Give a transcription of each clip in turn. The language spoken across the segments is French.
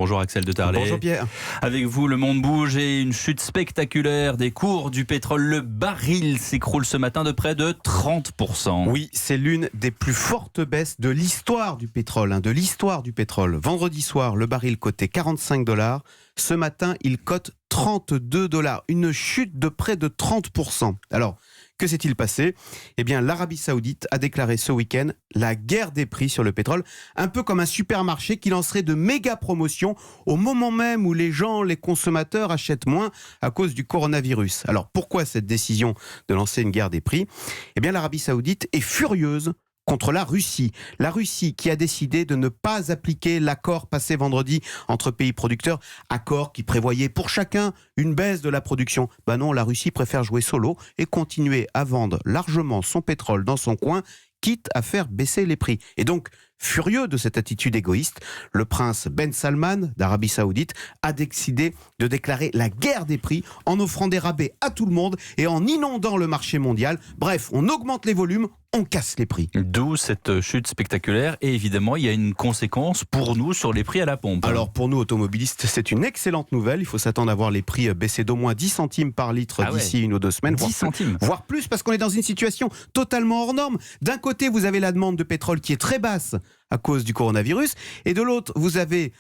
Bonjour Axel de Tarlet. Bonjour Pierre. Avec vous, le monde bouge et une chute spectaculaire des cours du pétrole. Le baril s'écroule ce matin de près de 30%. Oui, c'est l'une des plus fortes baisses de l'histoire du pétrole. Vendredi soir, le baril cotait $45. Ce matin, il cote $32. Une chute de près de 30%. Alors, que s'est-il passé ? Eh bien, l'Arabie Saoudite a déclaré ce week-end la guerre des prix sur le pétrole, un peu comme un supermarché qui lancerait de méga promotions au moment même où les consommateurs achètent moins à cause du coronavirus. Alors, pourquoi cette décision de lancer une guerre des prix ? Eh bien, l'Arabie Saoudite est furieuse contre la Russie. La Russie qui a décidé de ne pas appliquer l'accord passé vendredi entre pays producteurs, accord qui prévoyait pour chacun une baisse de la production. Ben non, la Russie préfère jouer solo et continuer à vendre largement son pétrole dans son coin, quitte à faire baisser les prix. Et donc, furieux de cette attitude égoïste, le prince Ben Salman d'Arabie Saoudite a décidé de déclarer la guerre des prix en offrant des rabais à tout le monde et en inondant le marché mondial. Bref, on augmente les volumes, on casse les prix. D'où cette chute spectaculaire et évidemment il y a une conséquence pour nous sur les prix à la pompe. Alors pour nous automobilistes, c'est une excellente nouvelle. Il faut s'attendre à voir les prix baisser d'au moins 10 centimes par litre d'ici 1 ou 2 semaines. 10 centimes. Voire plus, parce qu'on est dans une situation totalement hors norme. D'un côté, vous avez la demande de pétrole qui est très basse à cause du coronavirus, et de l'autre, vous avez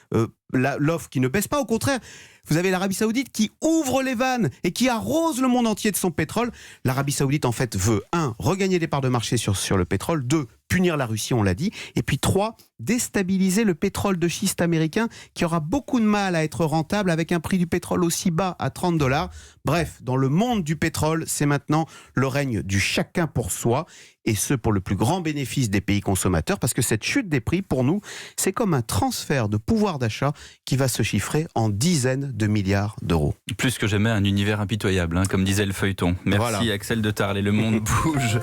l'offre qui ne baisse pas. Au contraire, vous avez l'Arabie Saoudite qui ouvre les vannes et qui arrose le monde entier de son pétrole. L'Arabie Saoudite, en fait, veut 1. Regagner des parts de marché sur le pétrole, 2. Punir la Russie, on l'a dit, et puis 3. Déstabiliser le pétrole de schiste américain qui aura beaucoup de mal à être rentable avec un prix du pétrole aussi bas à $30. Bref, dans le monde du pétrole, c'est maintenant le règne du chacun pour soi, et ce pour le plus grand bénéfice des pays consommateurs, parce que cette chute des prix, pour nous, c'est comme un transfert de pouvoir d'achat qui va se chiffrer en dizaines de milliards d'euros. Plus que jamais un univers impitoyable, comme disait le feuilleton. Merci Axel de Tarlet, le monde bouge.